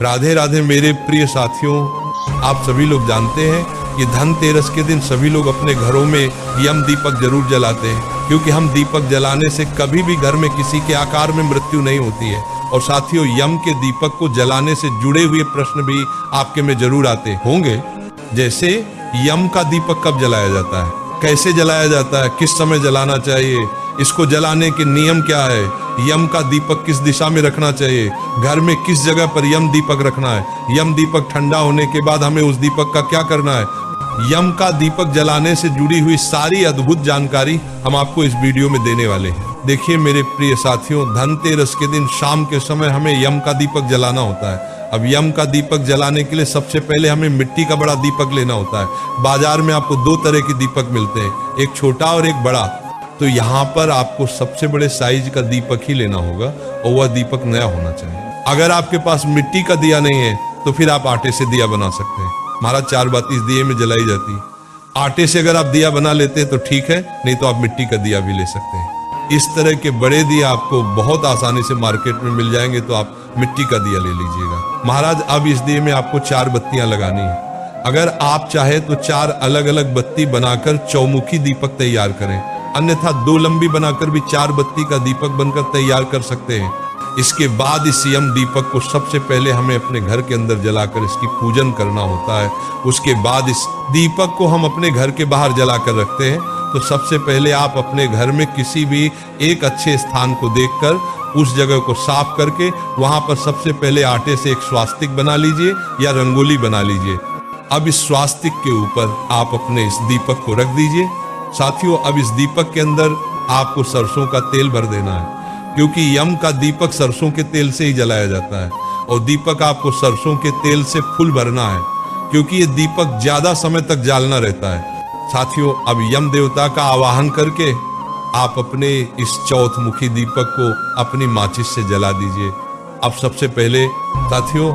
राधे राधे मेरे प्रिय साथियों, आप सभी लोग जानते हैं कि धनतेरस के दिन सभी लोग अपने घरों में यम दीपक जरूर जलाते हैं, क्योंकि हम दीपक जलाने से कभी भी घर में किसी के आकार में मृत्यु नहीं होती है। और साथियों, यम के दीपक को जलाने से जुड़े हुए प्रश्न भी आपके में जरूर आते होंगे, जैसे यम का दीपक कब जलाया जाता है, कैसे जलाया जाता है, किस समय जलाना चाहिए, इसको जलाने के नियम क्या है, यम का दीपक किस दिशा में रखना चाहिए, घर में किस जगह पर यम दीपक रखना है, यम दीपक ठंडा होने के बाद हमें उस दीपक का क्या करना है। यम का दीपक जलाने से जुड़ी हुई सारी अद्भुत जानकारी हम आपको इस वीडियो में देने वाले हैं। देखिए मेरे प्रिय साथियों, धनतेरस के दिन शाम के समय हमें यम का दीपक जलाना होता है। अब यम का दीपक जलाने के लिए सबसे पहले हमें मिट्टी का बड़ा दीपक लेना होता है। बाजार में आपको दो तरह के दीपक मिलते हैं, एक छोटा और एक बड़ा। तो यहाँ पर आपको सबसे बड़े साइज का दीपक ही लेना होगा और वह दीपक नया होना चाहिए। अगर आपके पास मिट्टी का दिया नहीं है तो फिर आप आटे से दिया बना सकते हैं। महाराज 4 बाती इस दिए में जलाई जाती है। आटे से अगर आप दिया बना लेते हैं तो ठीक है, नहीं तो आप मिट्टी का दिया भी ले सकते हैं। इस तरह के बड़े दिया आपको बहुत आसानी से मार्केट में मिल जाएंगे, तो आप मिट्टी का दिया ले लीजिएगा। महाराज अब इस दिए में आपको 4 बत्तियां लगानी है। अगर आप चाहे तो 4 अलग अलग बत्ती बनाकर चौमुखी दीपक तैयार करें, अन्यथा 2 लंबी बनाकर भी 4 बत्ती का दीपक बनकर तैयार कर सकते हैं। इसके बाद इस यम दीपक को सबसे पहले हमें अपने घर के अंदर जलाकर इसकी पूजन करना होता है। उसके बाद इस दीपक को हम अपने घर के बाहर जलाकर रखते हैं। तो सबसे पहले आप अपने घर में किसी भी एक अच्छे स्थान को देखकर उस जगह को साफ करके वहां पर सबसे पहले आटे से एक स्वास्तिक बना लीजिए या रंगोली बना लीजिए। अब इस स्वास्तिक के ऊपर आप अपने इस दीपक को रख दीजिए। साथियों, अब इस दीपक के अंदर आपको सरसों का तेल भर देना है, क्योंकि यम का दीपक सरसों के तेल से ही जलाया जाता है। और दीपक आपको सरसों के तेल से फुल भरना है, क्योंकि ये दीपक ज्यादा समय तक जलना रहता है। साथियों, अब यम देवता का आवाहन करके आप अपने इस चौथमुखी दीपक को अपनी माचिस से जला दीजिए। अब सबसे पहले साथियों,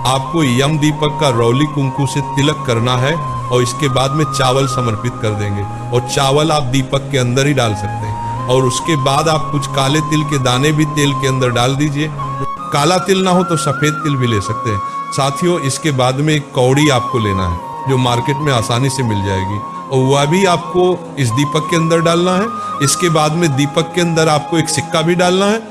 आपको यम दीपक का रौली कुंकू से तिलक करना है और इसके बाद में चावल समर्पित कर देंगे। और चावल आप दीपक के अंदर ही डाल सकते हैं। और उसके बाद आप कुछ काले तिल के दाने भी तेल के अंदर डाल दीजिए। काला तिल ना हो तो सफेद तिल भी ले सकते हैं। साथियों, इसके बाद में एक कौड़ी आपको लेना है, जो मार्केट में आसानी से मिल जाएगी, और वह भी आपको इस दीपक के अंदर डालना है। इसके बाद में दीपक के अंदर आपको एक सिक्का भी डालना है।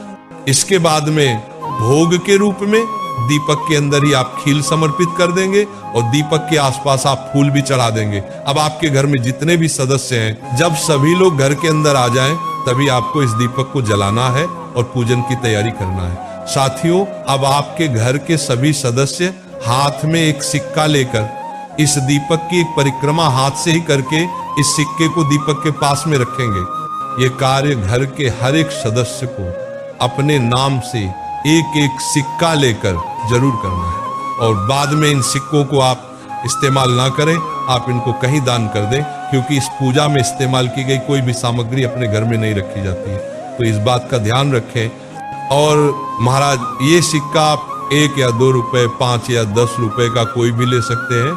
इसके बाद में भोग के रूप में दीपक के अंदर ही आप खील समर्पित कर देंगे और दीपक के आसपास आप फूल भी चढ़ा देंगे। अब आपके घर में जितने भी सदस्य हैं, जब सभी लोग घर के अंदर आ जाएं, तभी आपको इस दीपक को जलाना है और पूजन की तैयारी करना है। साथियों, अब आपके घर के सभी सदस्य हाथ में एक सिक्का लेकर इस दीपक की एक परिक्रमा हाथ से ही करके इस सिक्के को दीपक के पास में रखेंगे। ये कार्य घर के हर एक सदस्य को अपने नाम से एक एक सिक्का लेकर जरूर करना है। और बाद में इन सिक्कों को आप इस्तेमाल ना करें, आप इनको कहीं दान कर दें, क्योंकि इस पूजा में इस्तेमाल की गई कोई भी सामग्री अपने घर में नहीं रखी जाती है। तो इस बात का ध्यान रखें। और महाराज, ये सिक्का आप 1 या 2 रुपए, 5 या 10 रुपए का कोई भी ले सकते हैं।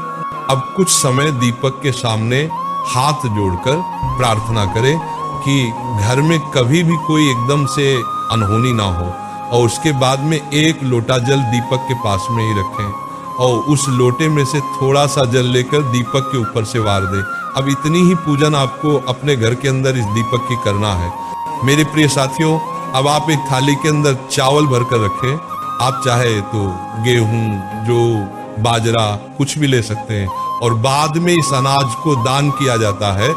अब कुछ समय दीपक के सामने हाथ जोड़कर प्रार्थना करें कि घर में कभी भी कोई एकदम से अनहोनी ना हो। और उसके बाद में 1 लोटा जल दीपक के पास में ही रखें और उस लोटे में से थोड़ा सा जल लेकर दीपक के ऊपर से वार दें। अब इतनी ही पूजन आपको अपने घर के अंदर इस दीपक की करना है। मेरे प्रिय साथियों, अब आप एक थाली के अंदर चावल भरकर रखें। आप चाहे तो गेहूं, जौ, बाजरा कुछ भी ले सकते हैं। और बाद में इस अनाज को दान किया जाता है।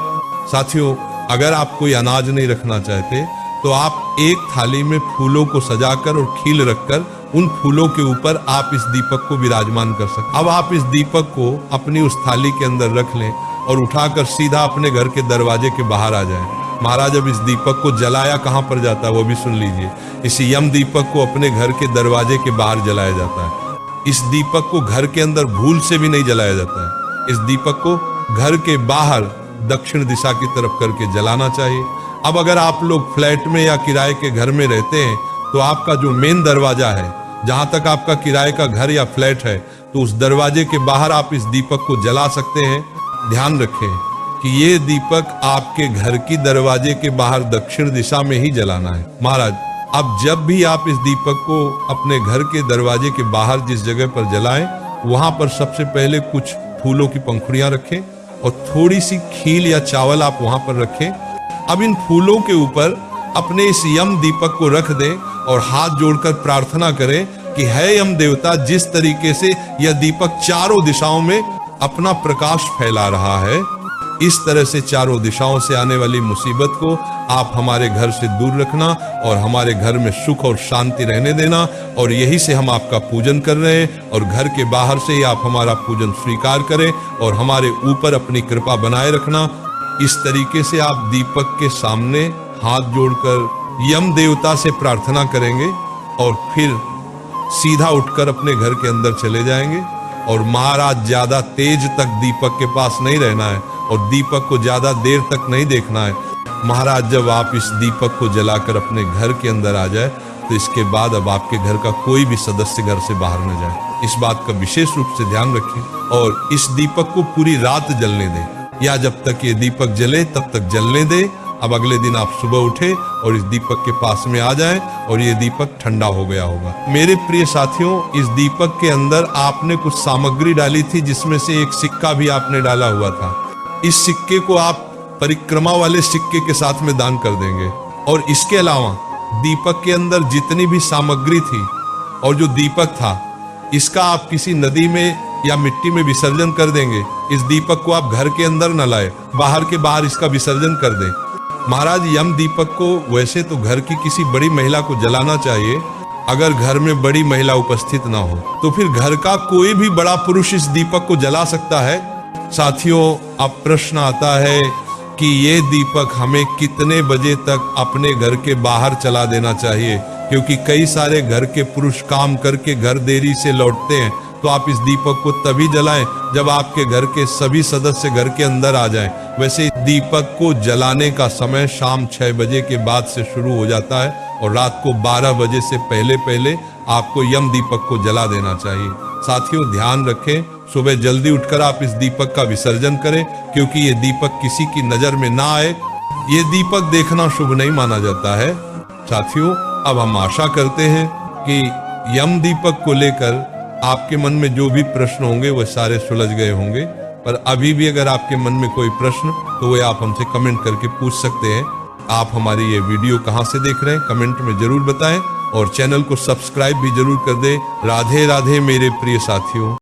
साथियों, अगर आप कोई अनाज नहीं रखना चाहते तो आप एक थाली में फूलों को सजाकर और खील रखकर उन फूलों के ऊपर आप इस दीपक को विराजमान कर सकते। अब आप इस दीपक को अपनी उस थाली के अंदर रख लें और उठाकर सीधा अपने घर के दरवाजे के बाहर आ जाएं। महाराज, अब इस दीपक को जलाया कहाँ पर जाता है वो भी सुन लीजिए। इस यम दीपक को अपने घर के दरवाजे के बाहर जलाया जाता है। इस दीपक को घर के अंदर भूल से भी नहीं जलाया जाता है। इस दीपक को घर के बाहर दक्षिण दिशा की तरफ करके जलाना चाहिए। अब अगर आप लोग फ्लैट में या किराए के घर में रहते हैं तो आपका जो मेन दरवाजा है, जहां तक आपका किराए का घर या फ्लैट है, तो उस दरवाजे के बाहर आप इस दीपक को जला सकते हैं। ध्यान रखें कि ये दीपक आपके घर की दरवाजे के बाहर दक्षिण दिशा में ही जलाना है। महाराज, अब जब भी आप इस दीपक को अपने घर के दरवाजे के बाहर जिस जगह पर जलाएं, वहां पर सबसे पहले कुछ फूलों की पंखुड़ियां रखें और थोड़ी सी खील या चावल आप वहां पर रखें। अब इन फूलों के ऊपर अपने इस यम दीपक को रख दें और हाथ जोड़कर प्रार्थना करें कि हे यम देवता, जिस तरीके से यह दीपक चारों दिशाओं में अपना प्रकाश फैला रहा है, इस तरह से चारों दिशाओं से आने वाली मुसीबत को आप हमारे घर से दूर रखना और हमारे घर में सुख और शांति रहने देना। और यही से हम आपका पूजन कर रहे हैं और घर के बाहर से ही आप हमारा पूजन स्वीकार करें और हमारे ऊपर अपनी कृपा बनाए रखना। इस तरीके से आप दीपक के सामने हाथ जोड़कर यम देवता से प्रार्थना करेंगे और फिर सीधा उठकर अपने घर के अंदर चले जाएंगे। और महाराज, ज्यादा तेज तक दीपक के पास नहीं रहना है और दीपक को ज्यादा देर तक नहीं देखना है। महाराज, जब आप इस दीपक को जलाकर अपने घर के अंदर आ जाए तो इसके बाद अब आपके घर का कोई भी सदस्य घर से बाहर न जाए। इस बात का विशेष रूप से ध्यान रखें और इस दीपक को पूरी रात जलने दें, या जब तक ये दीपक जले तब तक जलने दें। अब अगले दिन आप सुबह उठे और इस दीपक के पास में आ जाएं और ये दीपक ठंडा हो गया होगा। मेरे प्रिय साथियों, इस दीपक के अंदर आपने कुछ सामग्री डाली थी, जिसमें से एक सिक्का भी आपने डाला हुआ था। इस सिक्के को आप परिक्रमा वाले सिक्के के साथ में दान कर देंगे। और इसके अलावा दीपक के अंदर जितनी भी सामग्री थी और जो दीपक था, इसका आप किसी नदी में या मिट्टी में विसर्जन कर देंगे। इस दीपक को आप घर के अंदर न लाए, बाहर के बाहर इसका विसर्जन कर दें। महाराज, यम दीपक को वैसे तो घर की किसी बड़ी महिला को जलाना चाहिए। अगर घर में बड़ी महिला उपस्थित ना हो तो फिर घर का कोई भी बड़ा पुरुष इस दीपक को जला सकता है। साथियों, अब प्रश्न आता है कि ये दीपक हमें कितने बजे तक अपने घर के बाहर चला देना चाहिए, क्योंकि कई सारे घर के पुरुष काम करके घर देरी से लौटते हैं। तो आप इस दीपक को तभी जलाएं जब आपके घर के सभी सदस्य घर के अंदर आ जाएं। वैसे दीपक को जलाने का समय शाम 6 बजे के बाद से शुरू हो जाता है और रात को 12 बजे से पहले पहले आपको यम दीपक को जला देना चाहिए। साथियों, ध्यान रखें, सुबह जल्दी उठकर आप इस दीपक का विसर्जन करें, क्योंकि ये दीपक किसी की नजर में ना आए। ये दीपक देखना शुभ नहीं माना जाता है। साथियों, अब हम आशा करते हैं कि यम दीपक को लेकर आपके मन में जो भी प्रश्न होंगे वह सारे सुलझ गए होंगे। पर अभी भी अगर आपके मन में कोई प्रश्न, तो वह आप हमसे कमेंट करके पूछ सकते हैं। आप हमारी ये वीडियो कहाँ से देख रहे हैं कमेंट में जरूर बताएं और चैनल को सब्सक्राइब भी जरूर कर दें। राधे राधे मेरे प्रिय साथियों।